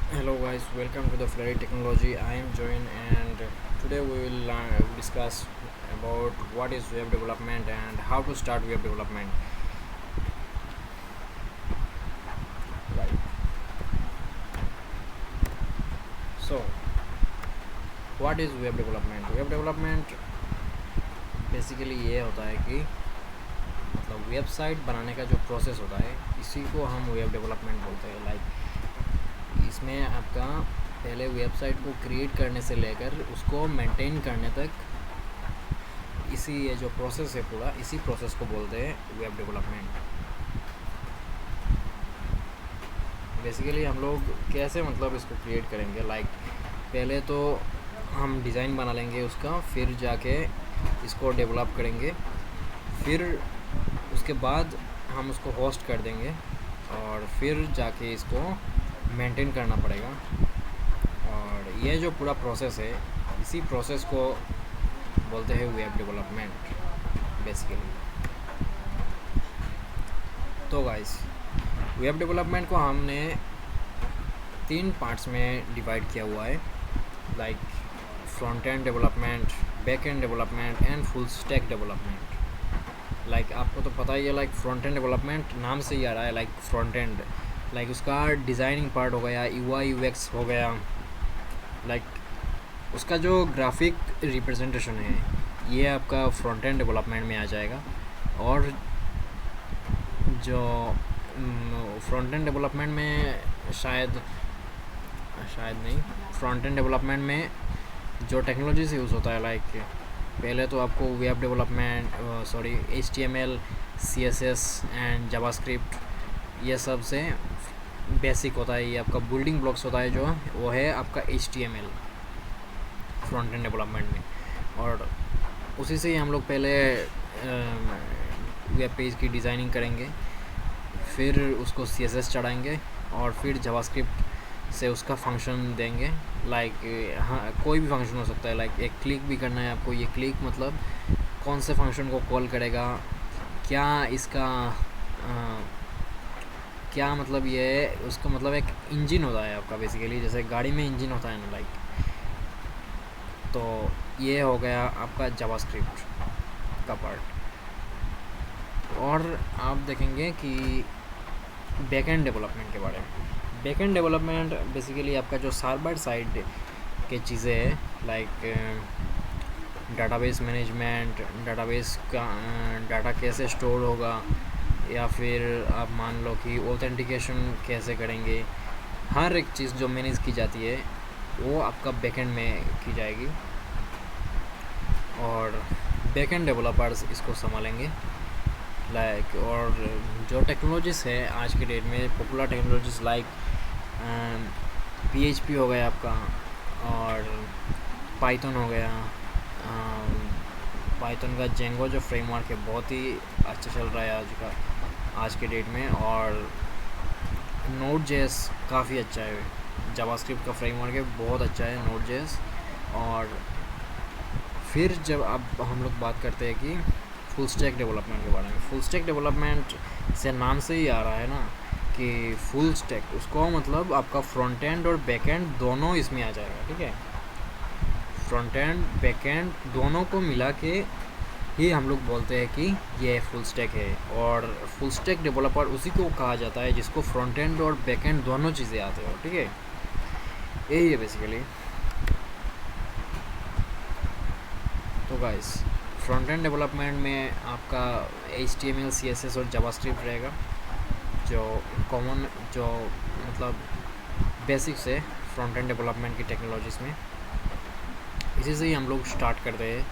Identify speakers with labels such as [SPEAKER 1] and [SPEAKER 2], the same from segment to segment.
[SPEAKER 1] Hello guys, welcome to the Flurry Technology. I am Join and today we will discuss about what is web development and how to start web development. Right. So, what is web development? Web development basically ये होता है कि मतलब website बनाने का जो process होता है इसी को हम वेब डेवलपमेंट बोलते हैं। लाइक इसमें आपका पहले वेबसाइट को क्रिएट करने से लेकर उसको मेंटेन करने तक इसी ये जो प्रोसेस है पूरा इसी प्रोसेस को बोलते हैं वेब डेवलपमेंट। बेसिकली हम लोग कैसे मतलब इसको क्रिएट करेंगे, लाइक पहले तो हम डिज़ाइन बना लेंगे उसका, फिर जाके इसको डेवलप करेंगे, फिर उसके बाद हम उसको होस्ट कर देंगे और फिर जाके इसको मेंटेन करना पड़ेगा। और ये जो पूरा प्रोसेस है इसी प्रोसेस को बोलते हैं वेब डेवलपमेंट बेसिकली। तो गाइस वेब डेवलपमेंट को हमने 3 पार्ट्स में डिवाइड किया हुआ है, like front end development, back and development and full stack development. Like आपको तो पता ही है, लाइक फ्रंट एंड डेवलपमेंट नाम से ही आ रहा है, लाइक फ्रंट एंड लाइक उसका डिज़ाइनिंग पार्ट हो गया, UI UX हो गया, लाइक उसका जो ग्राफिक रिप्रेजेंटेशन है ये आपका फ्रंट एंड डेवलपमेंट में आ जाएगा। और जो फ्रंट एंड डेवलपमेंट में शायद नहीं, फ्रंट एंड डेवलपमेंट में जो टेक्नोलॉजी से यूज़ होता है, लाइक पहले तो आपको web development HTML CSS and JavaScript ये सब से बेसिक होता है, ये आपका बिल्डिंग ब्लॉक्स होता है, जो वो है आपका HTML फ्रंट एंड डेवलपमेंट में। और उसी से ही हम लोग पहले वेब पेज की डिज़ाइनिंग करेंगे, फिर उसको CSS चढ़ाएंगे और फिर जावास्क्रिप्ट से उसका फंक्शन देंगे। लाइक हाँ, कोई भी फंक्शन हो सकता है, लाइक एक क्लिक भी करना है आपको, ये क्लिक मतलब कौन से फंक्शन को कॉल करेगा, क्या इसका क्या मतलब ये उसका मतलब एक इंजन होता है आपका बेसिकली, जैसे गाड़ी में इंजन होता है ना, लाइक तो ये हो गया आपका जावास्क्रिप्ट का पार्ट। और आप देखेंगे कि बैक एंड डेवलपमेंट के बारे में। बैक एंड डेवलपमेंट बेसिकली आपका जो सर्वर साइड के चीज़ें हैं, लाइक डाटाबेस मैनेजमेंट, डाटाबेस का डाटा कैसे स्टोर होगा, या फिर आप मान लो कि ऑथेंटिकेशन कैसे करेंगे, हर एक चीज़ जो मैनेज की जाती है वो आपका बैकएंड में की जाएगी और बैकएंड डेवलपर्स इसको संभालेंगे। लाइक और जो टेक्नोलॉजीज़ है आज के डेट में, पॉपुलर टेक्नोलॉजीज़ लाइक PHP हो गया आपका, और पाइथन हो गया। पाइथन का जेंगो जो फ्रेमवर्क है बहुत ही अच्छा चल रहा है आज के डेट में। और Node.js काफ़ी अच्छा है, जावास्क्रिप्ट का फ्रेमवर्क है, बहुत अच्छा है Node.js। और फिर जब अब हम लोग बात करते हैं कि फुल स्टैक डेवलपमेंट के बारे में, फुल स्टैक डेवलपमेंट से नाम से ही आ रहा है ना कि फुल स्टैक, उसको मतलब आपका फ्रंट एंड और बैक एंड दोनों इसमें आ जाएगा, ठीक है। फ्रंट एंड बैक एंड दोनों को मिला के ही हम लोग बोलते हैं कि ये फुल स्टैक है। और फुल स्टैक डेवलपर उसी को कहा जाता है जिसको फ्रंट एंड और बैक एंड दोनों चीज़ें आते हो, ठीक है। यही है बेसिकली। तो गाइस फ्रंट एंड डेवलपमेंट में आपका HTML CSS और जावास्क्रिप्ट रहेगा, जो कॉमन जो मतलब बेसिक्स है फ्रंट एंड डेवलपमेंट की टेक्नोलॉजीज़ में। इसी से ही हम लोग स्टार्ट करते हैं।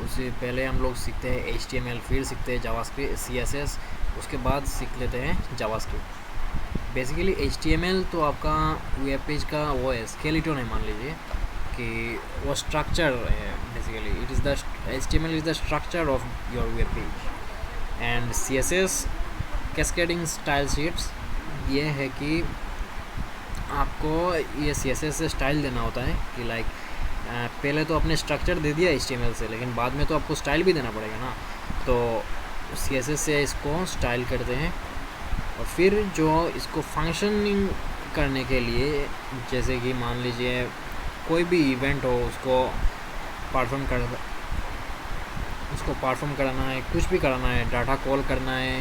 [SPEAKER 1] उससे पहले हम लोग सीखते हैं HTML, फिर सीखते हैं जावास्क्रिप्ट CSS, उसके बाद सीख लेते हैं जावास्क्रिप्ट। बेसिकली HTML तो आपका वेब पेज का वो है, स्केलेटन है, मान लीजिए कि वो स्ट्रक्चर है basically. It is the HTML is the structure of your web page. And CSS cascading style sheets, ये है कि आपको ये CSS से स्टाइल देना होता है कि लाइक पहले तो आपने स्ट्रक्चर दे दिया HTML से, लेकिन बाद में तो आपको स्टाइल भी देना पड़ेगा ना, तो CSS से इसको स्टाइल करते हैं। और फिर जो इसको फंक्शनिंग करने के लिए, जैसे कि मान लीजिए कोई भी इवेंट हो, परफॉर्म कर उसको परफॉर्म कराना है, कुछ भी कराना है, डाटा कॉल करना है,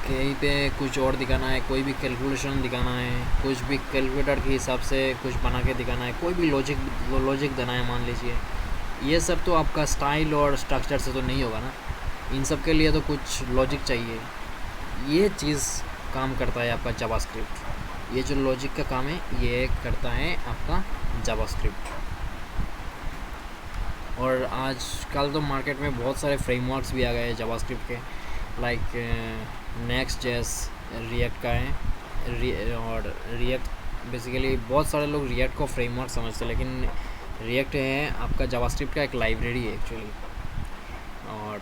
[SPEAKER 1] कहीं पे कुछ और दिखाना है, कोई भी कैलकुलेशन दिखाना है, कुछ भी कैलकुलेटर के हिसाब से कुछ बना के दिखाना है, कोई भी लॉजिक देना है मान लीजिए, ये सब तो आपका स्टाइल और स्ट्रक्चर से तो नहीं होगा ना। इन सब के लिए तो कुछ लॉजिक चाहिए। ये चीज़ काम करता है आपका जावास्क्रिप्ट। ये जो लॉजिक का काम है ये करता है आपका जावास्क्रिप्ट। और आजकल तो मार्केट में बहुत सारे फ्रेमवर्क्स भी आ गए हैं जावास्क्रिप्ट के, लाइक नेक्स्ट जेएस रिएक्ट का है, और रिएक्ट बेसिकली बहुत सारे लोग रिएक्ट को फ्रेमवर्क समझते हैं, लेकिन रिएक्ट है आपका जावास्क्रिप्ट का एक लाइब्रेरी है एक्चुअली। और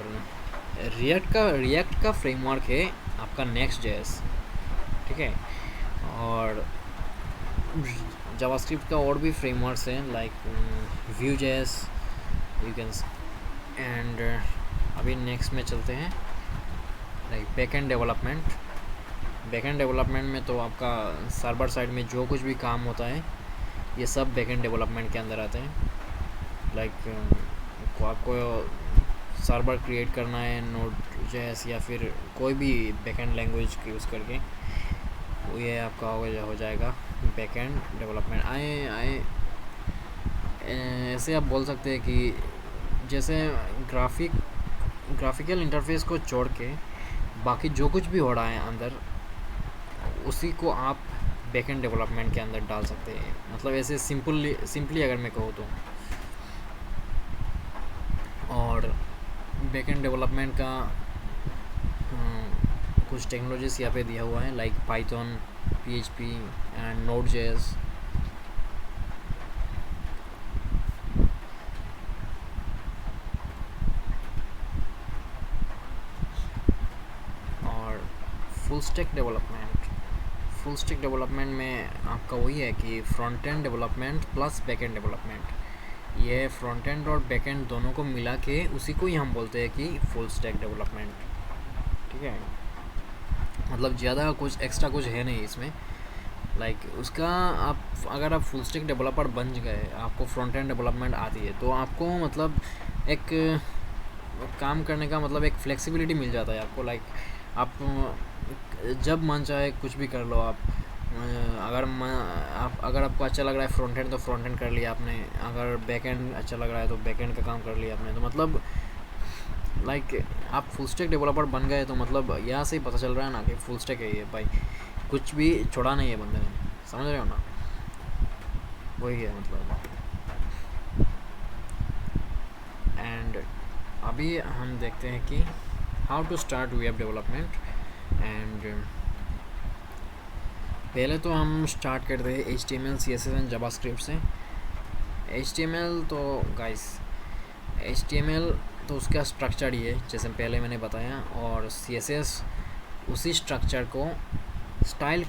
[SPEAKER 1] रिएक्ट का फ्रेमवर्क है आपका नेक्स्ट जेएस, ठीक है। और जावास्क्रिप्ट का और भी फ्रेमवर्क्स हैं like Vue JS you can. And अभी नेक्स्ट में चलते हैं लाइक बैकएंड डेवलपमेंट में तो आपका सर्वर साइड में जो कुछ भी काम होता है ये सब बैकएंड डेवलपमेंट के अंदर आते हैं। लाइक आपको सर्वर क्रिएट करना है नोड.js या फिर कोई भी बैकएंड लैंग्वेज यूज़ करके, वो ये आपका हो जाएगा बैकएंड डेवलपमेंट। ऐसे आप बोल सकते हैं कि जैसे ग्राफिकल इंटरफेस को छोड़ के बाकी जो कुछ भी हो रहा है अंदर, उसी को आप बैकएंड डेवलपमेंट के अंदर डाल सकते हैं। मतलब ऐसे सिंपली अगर मैं कहूँ तो। और बैकएंड डेवलपमेंट का कुछ टेक्नोलॉजीज यहाँ पे दिया हुआ है like Python, PHP and Node.js. और फुल स्टैक डेवलपमेंट में आपका वही है कि front end development plus backend development. ये फ्रंट एंड और बैक एंड दोनों को मिला के उसी को ही हम बोलते हैं कि फुल स्टैक डेवलपमेंट, ठीक है। मतलब ज़्यादा कुछ एक्स्ट्रा कुछ है नहीं इसमें। लाइक उसका अगर आप फुल स्टैक डेवलपर बन गए, आपको फ्रंट एंड डेवलपमेंट आती है, तो आपको मतलब एक काम करने का मतलब एक फ्लेक्सिबिलिटी मिल जाता है आपको। लाइक आप जब मन चाहे कुछ भी कर लो आप। अगर आपको अच्छा लग रहा है फ्रंट एंड तो फ्रंट एंड कर लिया आपने, अगर बैक एंड अच्छा लग रहा है तो बैक एंड का काम कर लिया आपने। तो मतलब लाइक आप फुल स्टैक डेवलपर बन गए, तो मतलब यहाँ से ही पता चल रहा है ना कि फुल स्टैक है ये भाई, कुछ भी छोड़ा नहीं है बंदे ने, समझ रहे हो ना, वही है मतलब। एंड अभी हम देखते हैं कि how to start web development. And पहले तो हम स्टार्ट करते हैं HTML, CSS एंड जावास्क्रिप्ट से। HTML तो गाइस HTML तो उसका स्ट्रक्चर ही है जैसे पहले मैंने बताया, और CSS उसी स्ट्रक्चर को स्टाइल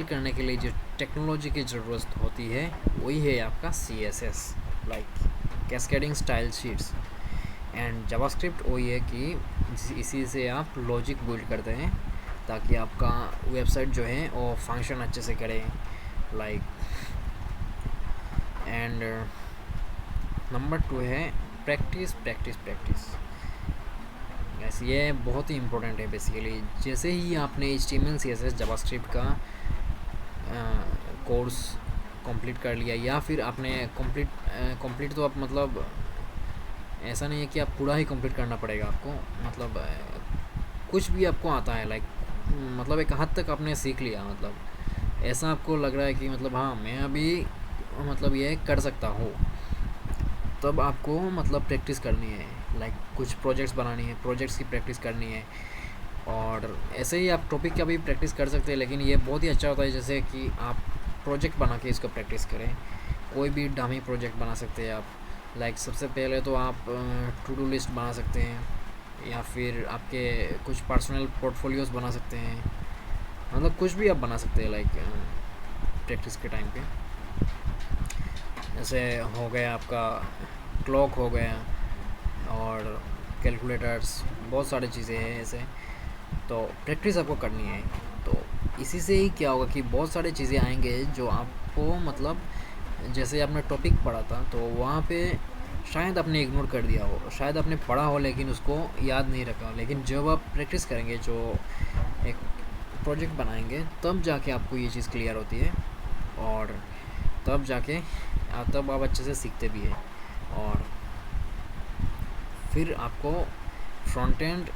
[SPEAKER 1] करने के लिए जो टेक्नोलॉजी की ज़रूरत होती है वही है आपका CSS, like cascading style sheets. And JavaScript वही है कि इसी से आप लॉजिक बिल्ड करते हैं ताकि आपका वेबसाइट जो है वो फंक्शन अच्छे से करे, लाइक। एंड नंबर 2 है प्रैक्टिस। ऐसे ये बहुत ही इम्पोर्टेंट है बेसिकली। जैसे ही आपने HTML, CSS, जावास्क्रिप्ट का कोर्स कंप्लीट कर लिया, या फिर आपने कंप्लीट तो आप मतलब ऐसा नहीं है कि आप पूरा ही कंप्लीट करना पड़ेगा आपको, मतलब कुछ भी आपको आता है, लाइक मतलब एक हद तक आपने सीख लिया, मतलब ऐसा आपको लग रहा है कि मतलब हाँ मैं अभी मतलब ये कर सकता हूँ, तब आपको मतलब प्रैक्टिस करनी है। लाइक कुछ प्रोजेक्ट्स बनानी है, प्रोजेक्ट्स की प्रैक्टिस करनी है। और ऐसे ही आप टॉपिक का भी प्रैक्टिस कर सकते हैं, लेकिन ये बहुत ही अच्छा होता है जैसे कि आप प्रोजेक्ट बना के इसको प्रैक्टिस करें। कोई भी डमी प्रोजेक्ट बना सकते हैं आप। लाइक सबसे पहले तो आप टू डू लिस्ट बना सकते हैं, या फिर आपके कुछ पर्सनल पोर्टफोलियोज़ बना सकते हैं, मतलब कुछ भी आप बना सकते हैं लाइक प्रैक्टिस के टाइम पे। जैसे हो गया आपका क्लॉक हो गया, और कैलकुलेटर्स, बहुत सारी चीज़ें हैं ऐसे। तो प्रैक्टिस आपको करनी है। तो इसी से ही क्या होगा कि बहुत सारी चीज़ें आएंगे जो आपको मतलब जैसे आपने टॉपिक पढ़ा था तो वहाँ पे शायद आपने इग्नोर कर दिया हो, शायद आपने पढ़ा हो लेकिन उसको याद नहीं रखा हो, लेकिन जब आप प्रैक्टिस करेंगे, जो एक प्रोजेक्ट बनाएंगे, तब जाके आपको ये चीज़ क्लियर होती है और तब जाके तब आप अच्छे से सीखते भी हैं। और फिर आपको फ्रंट एंड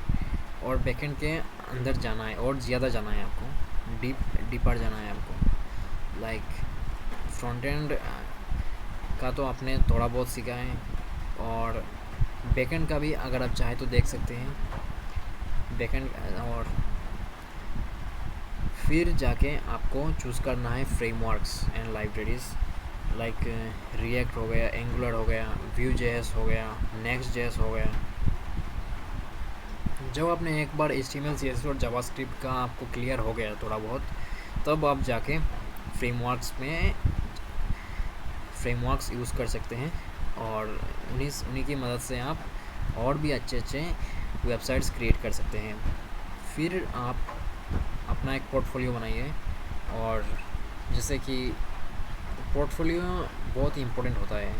[SPEAKER 1] और बैक एंड के अंदर जाना है और ज़्यादा जाना है, आपको डीपर जाना है आपको। लाइक फ्रंट एंड का तो आपने थोड़ा बहुत सीखा है और बैक एंड का भी अगर आप चाहें तो देख सकते हैं बैक एंड। और फिर जाके आपको चूज़ करना है frameworks and libraries, like react हो गया, एंगुलर हो गया, व्यू जेएस हो गया, नेक्स्ट जेएस हो गया। जब आपने एक बार HTML CSS और जावास्क्रिप्ट का आपको क्लियर हो गया थोड़ा बहुत, तब आप जाके फ्रेमवर्क्स यूज़ कर सकते हैं और उन्हीं की मदद से आप और भी अच्छे वेबसाइट्स क्रिएट कर सकते हैं। फिर आप अपना एक पोर्टफोलियो बनाइए। और जैसे कि पोर्टफोलियो बहुत ही इम्पोर्टेंट होता है,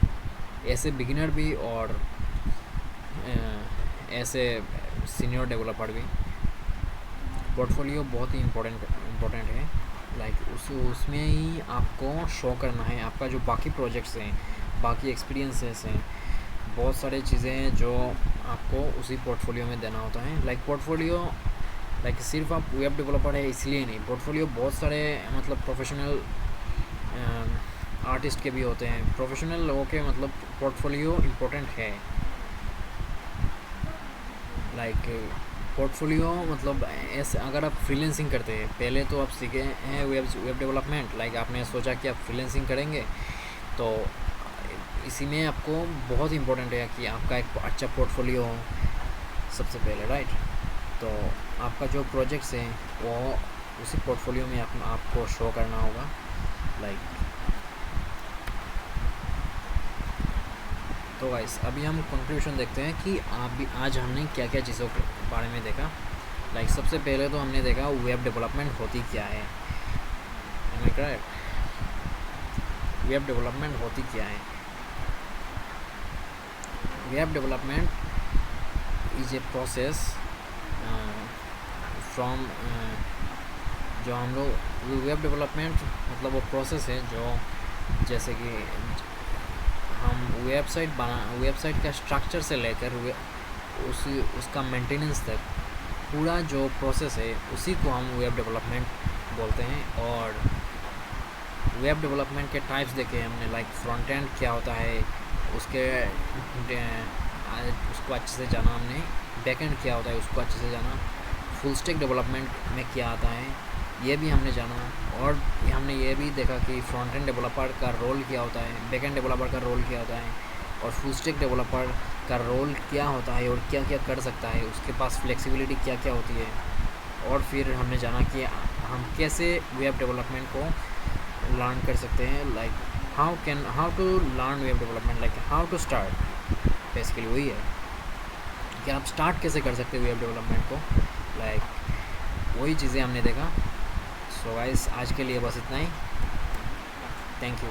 [SPEAKER 1] ऐसे बिगिनर भी और ऐसे सीनियर डेवलपर भी। पोर्टफोलियो बहुत ही इम्पोर्टेंट है। लाइक उसमें ही आपको शो करना है आपका जो बाकी प्रोजेक्ट्स हैं, बाकी एक्सपीरियंसेस हैं, बहुत सारी चीज़ें हैं जो आपको उसी पोर्टफोलियो में देना होता है। लाइक पोर्टफोलियो लाइक सिर्फ आप वेब डेवलपर है इसलिए नहीं, पोर्टफोलियो बहुत सारे मतलब प्रोफेशनल आर्टिस्ट के भी होते हैं, प्रोफेशनल लोगों के मतलब पोर्टफोलियो इम्पोर्टेंट है। लाइक पोर्टफोलियो मतलब ऐसे अगर आप फ्रीलांसिंग करते हैं, पहले तो आप सीखे हैं वेब डेवलपमेंट, लाइक आपने सोचा कि आप फ्रीलांसिंग करेंगे, तो इसी में आपको बहुत इम्पोर्टेंट है कि आपका एक अच्छा पोर्टफोलियो हो सबसे पहले, राइट। तो आपका जो प्रोजेक्ट्स हैं वो उसी पोर्टफोलियो में आपको शो करना होगा। लाइक तो गाइस अभी हम कंक्लूजन देखते हैं कि आज हमने क्या क्या चीज़ों के बारे में देखा। लाइक सबसे पहले तो हमने देखा वेब डेवलपमेंट होती क्या है, वेब डेवलपमेंट होती क्या है। Web development is a process from जो हम लोग वेब डेवलपमेंट मतलब वो प्रोसेस है जो जैसे कि हम वेबसाइट का स्ट्रक्चर से लेकर उसका मेंटेनेंस तक पूरा जो प्रोसेस है उसी को हम वेब डेवलपमेंट बोलते हैं। और वेब डेवलपमेंट के टाइप्स देखे हमने, लाइक फ्रंट एंड क्या होता है उसको अच्छे से जाना हमने, बैक एंड क्या होता है उसको अच्छे से जाना, फुल स्टैक डेवलपमेंट में क्या आता है ये भी हमने जाना। और हमने ये भी देखा कि फ्रंट एंड डेवलपर का रोल क्या होता है, बैक एंड डेवलपर का रोल क्या होता है, और फुल स्टैक डेवलपर का रोल क्या होता है और क्या क्या कर सकता है, उसके पास फ्लेक्सिबिलिटी क्या क्या होती है। और फिर हमने जाना कि हम कैसे वेब डेवलपमेंट को लर्न कर सकते हैं, like how to learn web development, like how to start. Basically वही है कि आप स्टार्ट कैसे कर सकते हैं वेब डेवलपमेंट को, लाइक वही चीज़ें हमने देखा। सो गाइस आज के लिए बस इतना ही, थैंक यू।